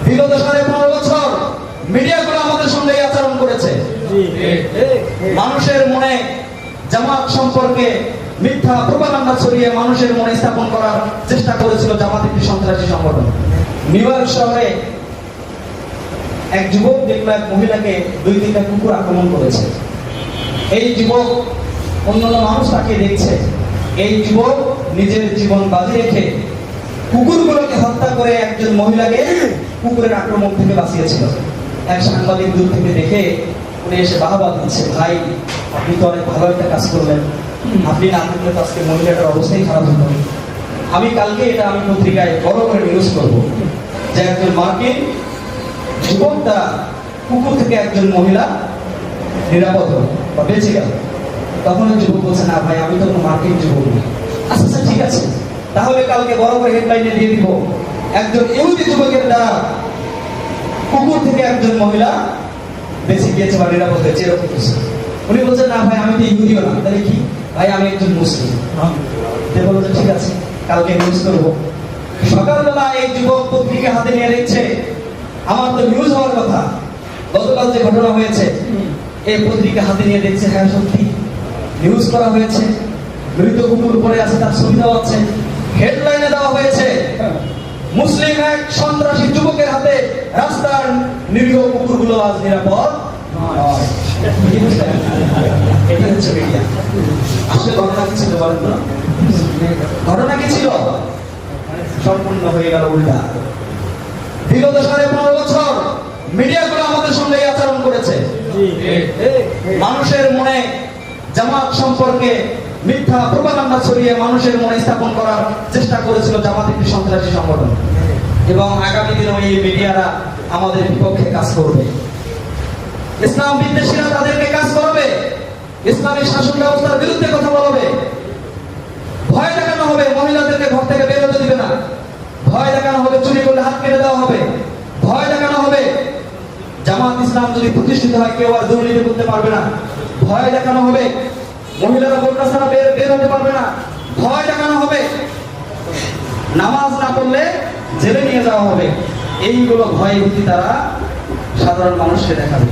বিগত 15.5 বছর মিডিয়াগুলো আমাদের সঙ্গে এই আচরণ করেছে। মানুষের মনে জামাত সম্পর্কে মিথ্যা প্রোপাগান্ডা ছড়িয়ে মানুষের মনে স্থাপন করার চেষ্টা করেছিল জামাত একটি সন্ত্রাসী সংগঠন। নিউ ইয়র্ক শহরে এক যুবক দেখলো এক মহিলাকে 2-3টা কুকুর আক্রমণ করেছে। এই যুবক অন্যান্য মানুষ তাকে দেখছে। এই যুবক নিজের জীবন বাজি রেখে কুকুরগুলোকে হত্যা করে একজন মহিলাকে কুকুরের আক্রমণ থেকে বাঁচিয়েছিল। এক সাংবাদিক দূর থেকে দেখে উনি এসে বাহবা দিচ্ছে, ভাই আপনি তো অনেক ভালো একটা কাজ করলেন, আপনি না থাকলে তো আজকে মহিলাটার অবস্থাই খারাপ হতো। আমি কালকে এটা আমি পত্রিকায় বড় করে নিউজ করবো যে একজন মার্কিন যুবক তার কুকুর থেকে একজন মহিলা নিরাপদ বা বেঁচে গেল। তখন ওই যুবক বলছে, না ভাই আমি তো মার্কিন যুবক না। আচ্ছা ঠিক আছে, তাহলে কালকে বড় করে হেডলাইনে দিয়ে দিব একজন ইহুদি যুবকের দ্বারা কুকুর থেকে একজন মহিলা বেঁচে গিয়েছে বা নিরাপদ হয়েছে, এরকম কিছু। উনি বলছেন, না ভাই আমি তো ইহুদিও না। তাহলে কি? ভাই আমি একজন মুসলিম। বললো যে ঠিক আছে, কালকে নিউজ করবো। সকালবেলা এই যুবক পত্রিকা হাতে নিয়ে দেখছে, আমার তো নিউজ হওয়ার কথা, গতকাল যে ঘটনা হয়েছে এই পত্রিকা হাতে নিয়ে দেখছে, হ্যাঁ সত্যি নিউজ করা হয়েছে, মৃত কুকুর পড়ে আছে তার ছবি দেওয়া আছে, হেডলাইনে দেওয়া হয়েছে মুসলিম এক সন্ত্রাসী যুবকের হাতে রাস্তার নিরীহ কুকুরগুলো আজ নিরাপদ নয়। এটা হচ্ছে মিডিয়া। আসলে ঘটনা কি ছিল বলেন তো? ঘটনা কি ছিল? সম্পূর্ণ হয়ে গেল উল্টা। বিগত 15.5 বছর মিডিয়াগুলো আমাদের সঙ্গে এই আচরণ করেছে। মানুষের মনে জামাত সম্পর্কে মিথ্যা প্রোপাগান্ডা ছড়িয়ে মানুষের মনে স্থাপন করার চেষ্টা করেছিল জামাত একটি সন্ত্রাসী সংগঠন। এবং আগামী দিনেও এই মিডিয়ারা আমাদের বিপক্ষে কাজ করবে। ইসলাম বিদ্বেষীরা তাদেরকে কাজ করবে, ইসলামী শাসন ব্যবস্থার বিরুদ্ধে কথা বলবে, ভয় দেখানো হবে মহিলাদেরকে ঘর থেকে বের হতে দিবে না, ভয় দেখানো হবে চুরি করলে হাত কেটে দেওয়া হবে, ভয় দেখানো হবে জামাত ইসলাম যদি প্রতিষ্ঠিত হয় কেউ আর দুর্নীতি করতে পারবে না, ভয় দেখানো হবে মহিলারা বোরকা ছাড়া বের হতে পারবে না, ভয় দেখানো হবে নামাজ না পড়লে জেলে নিয়ে যাওয়া হবে। এইগুলো ভয় ভীতি তারা সাধারণ মানুষকে দেখাবে।